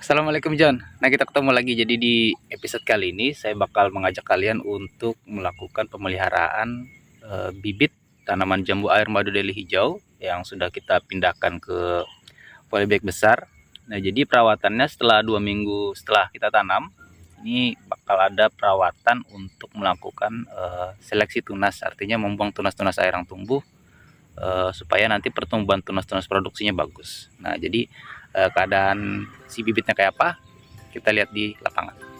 Assalamualaikum John. Nah, kita ketemu lagi. Jadi di episode kali ini saya bakal mengajak kalian untuk melakukan pemeliharaan bibit tanaman jambu air madu deli hijau yang sudah kita pindahkan ke polybag besar. Nah, jadi perawatannya setelah 2 minggu setelah kita tanam, ini bakal ada perawatan untuk melakukan seleksi tunas, artinya membuang tunas-tunas air yang tumbuh supaya nanti pertumbuhan tunas-tunas produksinya bagus. Nah, jadi keadaan si bibitnya kayak apa, kita lihat di lapangan.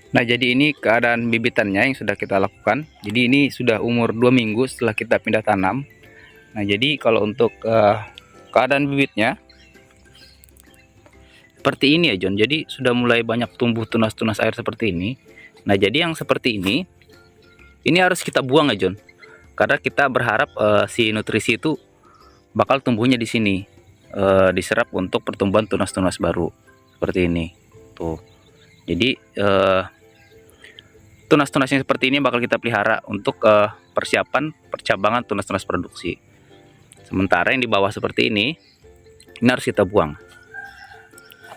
Nah, jadi ini keadaan bibitannya yang sudah kita lakukan. Jadi ini sudah umur 2 minggu setelah kita pindah tanam. Nah, jadi kalau untuk keadaan bibitnya seperti ini ya John. Jadi sudah mulai banyak tumbuh tunas-tunas air seperti ini. Nah, jadi yang seperti ini harus kita buang ya John. Karena kita berharap si nutrisi itu bakal tumbuhnya di sini, diserap untuk pertumbuhan tunas-tunas baru seperti ini. Tuh. Jadi tunas-tunasnya seperti ini bakal kita pelihara untuk persiapan percabangan tunas-tunas produksi. Sementara yang di bawah seperti ini harus kita buang.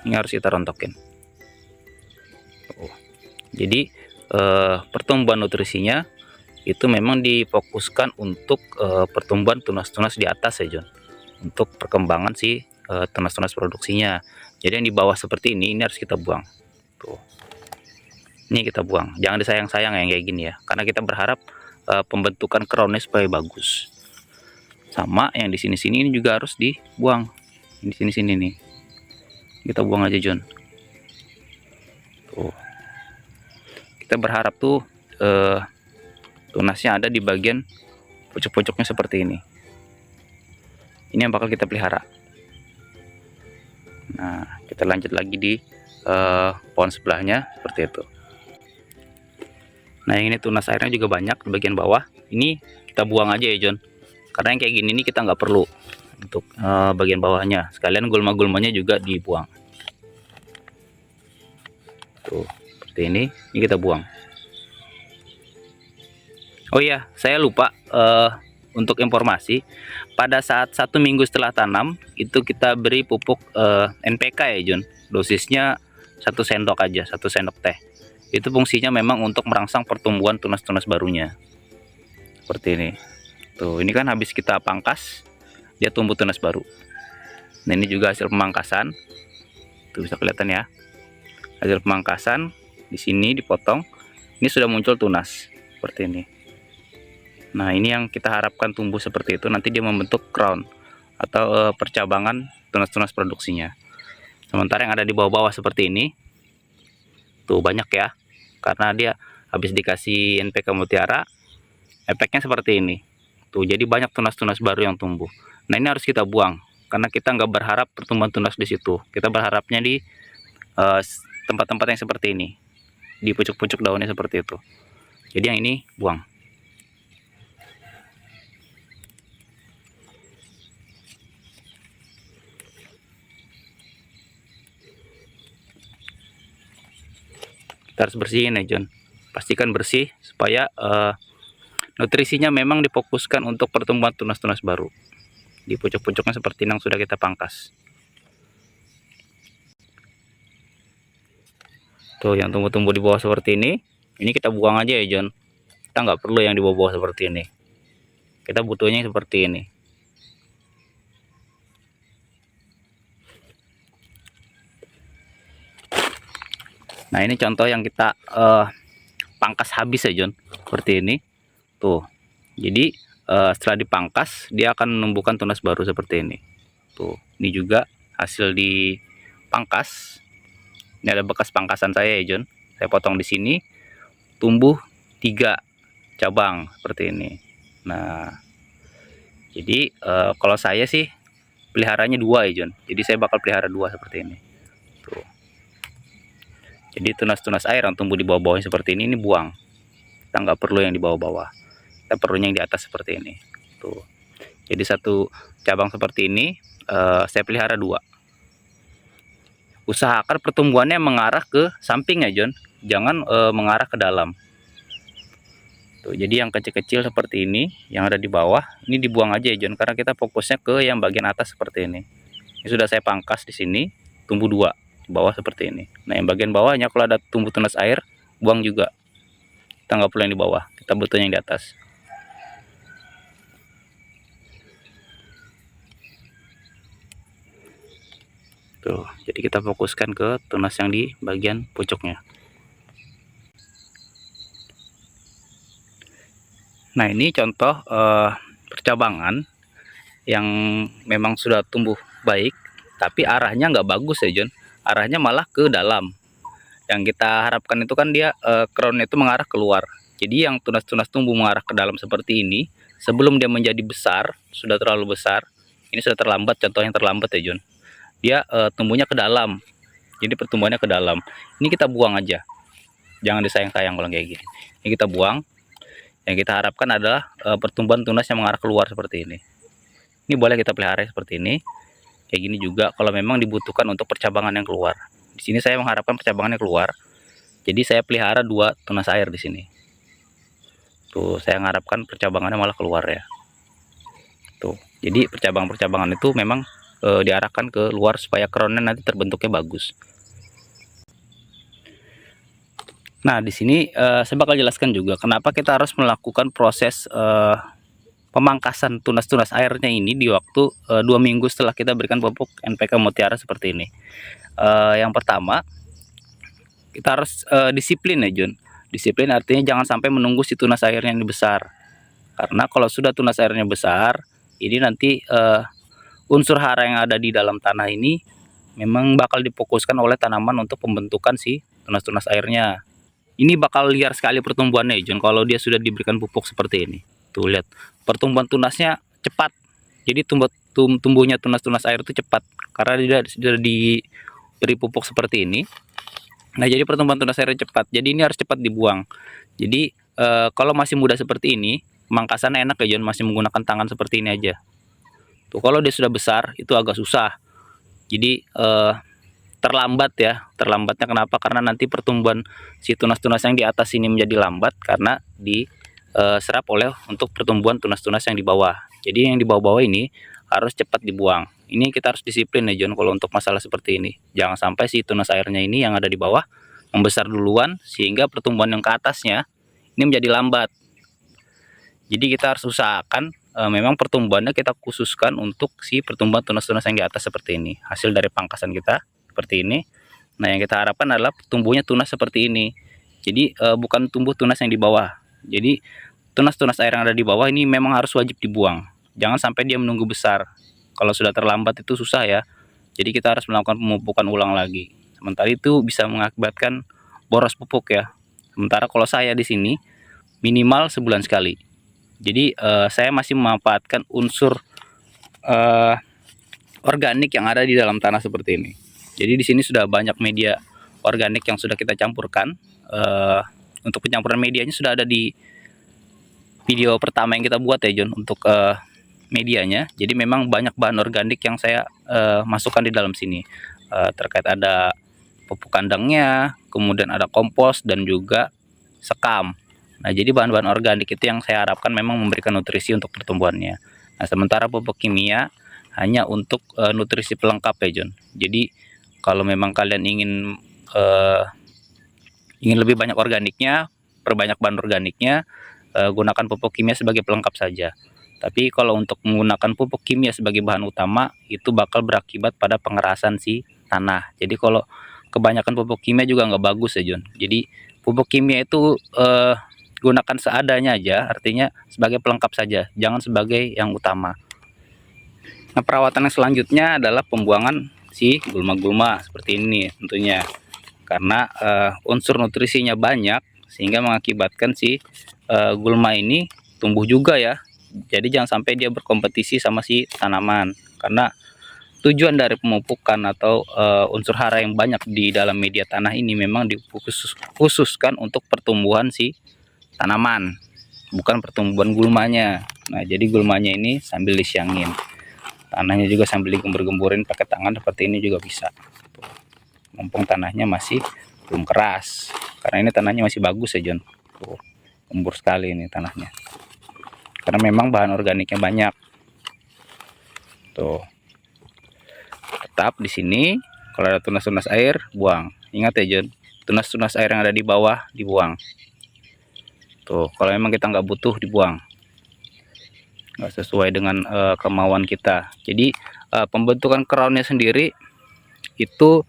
Ini harus kita rontokin. Jadi pertumbuhan nutrisinya itu memang difokuskan untuk pertumbuhan tunas-tunas di atas ya John, untuk perkembangan si tunas-tunas produksinya. Jadi yang di bawah seperti ini harus kita buang. Tuh. Ini kita buang, jangan disayang-sayang yang kayak gini ya, karena kita berharap pembentukan crownnya supaya bagus. Sama yang di sini-sini ini juga harus dibuang. Di sini-sini nih, kita buang aja John. Tuh, kita berharap tuh tunasnya ada di bagian pucuk-pucuknya seperti ini. Ini yang bakal kita pelihara. Nah, kita lanjut lagi di pohon sebelahnya seperti itu. Nah, yang ini tunas airnya juga banyak di bagian bawah. Ini kita buang aja ya John, karena yang kayak gini nih kita nggak perlu untuk bagian bawahnya. Sekalian gulma-gulmanya juga dibuang. Tuh, seperti ini kita buang. Oh iya, saya lupa untuk informasi, pada saat 1 minggu setelah tanam itu kita beri pupuk NPK ya John. Dosisnya 1 sendok aja, 1 sendok teh. Itu fungsinya memang untuk merangsang pertumbuhan tunas-tunas barunya. Seperti ini. Tuh, ini kan habis kita pangkas, dia tumbuh tunas baru. Nah, ini juga hasil pemangkasan. Tuh, bisa kelihatan ya. Hasil pemangkasan di sini dipotong. Ini sudah muncul tunas seperti ini. Nah, ini yang kita harapkan tumbuh seperti itu, nanti dia membentuk crown atau percabangan tunas-tunas produksinya. Sementara yang ada di bawah-bawah seperti ini, tuh banyak ya, karena dia habis dikasih NPK Mutiara, efeknya seperti ini. Tuh, jadi banyak tunas-tunas baru yang tumbuh. Nah, ini harus kita buang, karena kita nggak berharap pertumbuhan tunas di situ. Kita berharapnya di tempat-tempat yang seperti ini, di pucuk-pucuk daunnya seperti itu. Jadi yang ini buang. Kita harus bersihin ya John, pastikan bersih supaya nutrisinya memang difokuskan untuk pertumbuhan tunas-tunas baru. Di pucuk-pucuknya seperti yang sudah kita pangkas. Tuh, yang tumbuh-tumbuh di bawah seperti ini kita buang aja ya John. Kita nggak perlu yang di bawah-bawah seperti ini, kita butuhnya seperti ini. Nah, ini contoh yang kita pangkas habis ya John, seperti ini. Tuh, jadi setelah dipangkas dia akan menumbuhkan tunas baru seperti ini. Tuh, ini juga hasil dipangkas. Ini ada bekas pangkasan saya ya John. Saya potong di sini, tumbuh 3 cabang seperti ini. Nah, jadi kalau saya sih peliharanya 2 ya John. Jadi saya bakal pelihara 2 seperti ini. Tuh. Jadi tunas-tunas air yang tumbuh di bawah-bawahnya seperti ini buang. Kita nggak perlu yang di bawah-bawah. Kita perlunya yang di atas seperti ini. Tuh. Jadi satu cabang seperti ini saya pelihara 2. Usahakan pertumbuhannya mengarah ke samping ya John. Jangan mengarah ke dalam. Tuh, jadi yang kecil-kecil seperti ini yang ada di bawah ini dibuang aja ya John, karena kita fokusnya ke yang bagian atas seperti ini. Ini sudah saya pangkas di sini, tumbuh 2 di bawah seperti ini. Nah, yang bagian bawahnya kalau ada tumbuh tunas air, buang juga. Kita nggak perlu yang di bawah, kita butuh yang di atas. Tuh, jadi kita fokuskan ke tunas yang di bagian pucuknya. Nah, ini contoh percabangan yang memang sudah tumbuh baik, tapi arahnya nggak bagus ya John. Arahnya malah ke dalam. Yang kita harapkan itu kan dia crownnya itu mengarah keluar. Jadi yang tunas-tunas tumbuh mengarah ke dalam seperti ini, sebelum dia menjadi besar, sudah terlalu besar. Ini sudah terlambat, contoh yang terlambat ya John. Dia tumbuhnya ke dalam. Jadi pertumbuhannya ke dalam. Ini kita buang aja. Jangan disayang-sayang kalau kayak gini. Ini kita buang. Yang kita harapkan adalah pertumbuhan tunas yang mengarah keluar seperti ini. Ini boleh kita pelihara seperti ini. Kayak gini juga kalau memang dibutuhkan untuk percabangan yang keluar. Di sini saya mengharapkan percabangannya keluar. Jadi saya pelihara 2 tunas air di sini. Tuh, saya mengharapkan percabangannya malah keluar ya. Tuh. Jadi percabangan-percabangan itu memang diarahkan ke luar supaya crownnya nanti terbentuknya bagus. Nah, di sini saya bakal jelaskan juga kenapa kita harus melakukan proses pemangkasan tunas-tunas airnya ini di waktu 2 minggu setelah kita berikan pupuk NPK Mutiara seperti ini. Yang pertama, kita harus disiplin ya John. Disiplin artinya jangan sampai menunggu si tunas airnya ini besar. Karena kalau sudah tunas airnya besar, ini nanti unsur hara yang ada di dalam tanah ini memang bakal difokuskan oleh tanaman untuk pembentukan si tunas-tunas airnya. Ini bakal liar sekali pertumbuhannya ya John kalau dia sudah diberikan pupuk seperti ini. Tuh lihat, pertumbuhan tunasnya cepat. Jadi tumbuhnya tunas-tunas air itu cepat karena dia sudah diberi pupuk seperti ini. Nah, jadi pertumbuhan tunas airnya cepat. Jadi ini harus cepat dibuang. Jadi kalau masih muda seperti ini, mangkasannya enak ya John, masih menggunakan tangan seperti ini aja. Tuh, kalau dia sudah besar itu agak susah. Jadi terlambat ya. Terlambatnya kenapa? Karena nanti pertumbuhan si tunas-tunas yang di atas ini menjadi lambat karena diserap oleh untuk pertumbuhan tunas-tunas yang di bawah. Jadi yang di bawah-bawah ini harus cepat dibuang. Ini kita harus disiplin ya John kalau untuk masalah seperti ini. Jangan sampai si tunas airnya ini yang ada di bawah membesar duluan sehingga pertumbuhan yang ke atasnya ini menjadi lambat. Jadi kita harus usahakan memang pertumbuhannya kita khususkan untuk si pertumbuhan tunas-tunas yang di atas seperti ini. Hasil dari pangkasan kita seperti ini. Nah, yang kita harapkan adalah tumbuhnya tunas seperti ini. Jadi bukan tumbuh tunas yang di bawah. Jadi tunas-tunas air yang ada di bawah ini memang harus wajib dibuang. Jangan sampai dia menunggu besar. Kalau sudah terlambat itu susah ya. Jadi kita harus melakukan pemupukan ulang lagi. Sementara itu bisa mengakibatkan boros pupuk ya. Sementara kalau saya di sini minimal sebulan sekali. Jadi saya masih memanfaatkan unsur organik yang ada di dalam tanah seperti ini. Jadi di sini sudah banyak media organik yang sudah kita campurkan. Untuk pencampuran medianya sudah ada di video pertama yang kita buat ya John untuk medianya. Jadi memang banyak bahan organik yang saya masukkan di dalam sini. Terkait ada pupuk kandangnya, kemudian ada kompos dan juga sekam. Nah, jadi bahan-bahan organik itu yang saya harapkan memang memberikan nutrisi untuk pertumbuhannya. Nah, sementara pupuk kimia hanya untuk nutrisi pelengkap ya John. Jadi kalau memang kalian ingin lebih banyak organiknya, perbanyak bahan organiknya, gunakan pupuk kimia sebagai pelengkap saja. Tapi kalau untuk menggunakan pupuk kimia sebagai bahan utama, itu bakal berakibat pada pengerasan si tanah. Jadi kalau kebanyakan pupuk kimia juga nggak bagus ya John. Jadi pupuk kimia itu gunakan seadanya aja, artinya sebagai pelengkap saja, jangan sebagai yang utama. Nah, perawatan yang selanjutnya adalah pembuangan si gulma-gulma seperti ini tentunya, karena unsur nutrisinya banyak sehingga mengakibatkan si gulma ini tumbuh juga ya. Jadi jangan sampai dia berkompetisi sama si tanaman, karena tujuan dari pemupukan atau unsur hara yang banyak di dalam media tanah ini memang dikhususkan untuk pertumbuhan si tanaman, bukan pertumbuhan gulmanya. Nah, jadi gulmanya ini sambil disiangin, tanahnya juga sambil digembur-gemburin pakai tangan seperti ini juga bisa. Tuh, mumpung tanahnya masih belum keras, karena ini tanahnya masih bagus ya John. Tuh, gembur sekali ini tanahnya, karena memang bahan organiknya banyak. Tuh, tetap di sini kalau ada tunas-tunas air buang. Ingat ya John, tunas-tunas air yang ada di bawah dibuang. Tuh, kalau memang kita nggak butuh dibuang, nggak sesuai dengan kemauan kita. Jadi pembentukan crownnya sendiri itu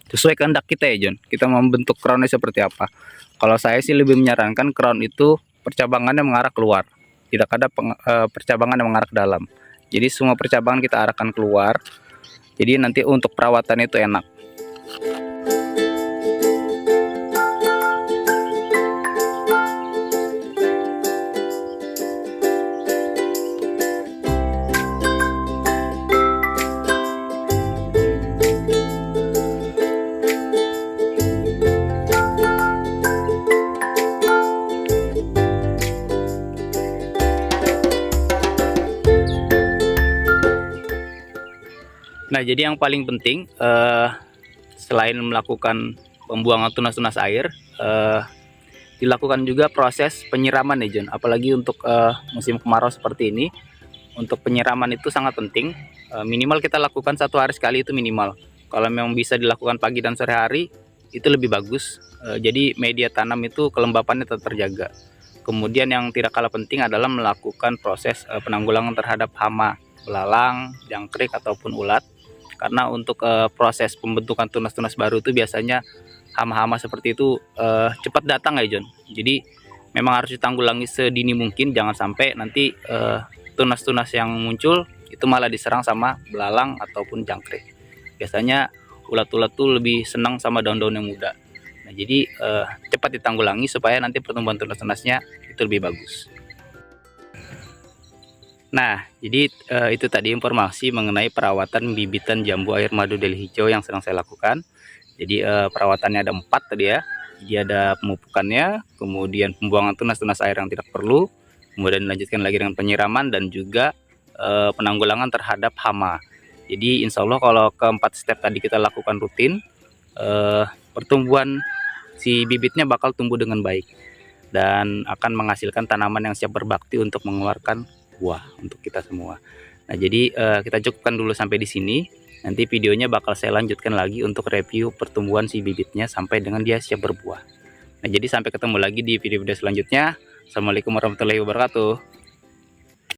sesuai kehendak kita ya John, kita membentuk crownnya seperti apa. Kalau saya sih lebih menyarankan crown itu percabangannya mengarah keluar, tidak ada percabangan yang mengarah ke dalam. Jadi semua percabangan kita arahkan keluar, jadi nanti untuk perawatan itu enak. Nah, jadi yang paling penting selain melakukan pembuangan tunas-tunas air, dilakukan juga proses penyiraman ya John. Apalagi untuk musim kemarau seperti ini, untuk penyiraman itu sangat penting. Minimal kita lakukan 1 hari sekali itu minimal. Kalau memang bisa dilakukan pagi dan sore hari itu lebih bagus. Jadi media tanam itu kelembapannya tetap terjaga. Kemudian yang tidak kalah penting adalah melakukan proses penanggulangan terhadap hama, belalang, jangkrik ataupun ulat. Karena untuk proses pembentukan tunas-tunas baru itu biasanya hama-hama seperti itu cepat datang ya John. Jadi memang harus ditanggulangi sedini mungkin, jangan sampai nanti tunas-tunas yang muncul itu malah diserang sama belalang ataupun jangkrik. Biasanya ulat-ulat tuh lebih senang sama daun-daun yang muda. Nah, jadi cepat ditanggulangi supaya nanti pertumbuhan tunas-tunasnya itu lebih bagus. Nah, jadi itu tadi informasi mengenai perawatan bibitan jambu air madu Deli hijau yang sedang saya lakukan. Jadi perawatannya ada 4 tadi ya. Jadi ada pemupukannya, kemudian pembuangan tunas-tunas air yang tidak perlu, kemudian dilanjutkan lagi dengan penyiraman dan juga penanggulangan terhadap hama. Jadi insya Allah kalau keempat step tadi kita lakukan rutin, pertumbuhan si bibitnya bakal tumbuh dengan baik dan akan menghasilkan tanaman yang siap berbakti untuk mengeluarkan buah untuk kita semua. Nah, jadi kita cukupkan dulu sampai di sini. Nanti videonya bakal saya lanjutkan lagi untuk review pertumbuhan si bibitnya sampai dengan dia siap berbuah. Nah, jadi sampai ketemu lagi di video-video selanjutnya. Assalamualaikum warahmatullahi wabarakatuh.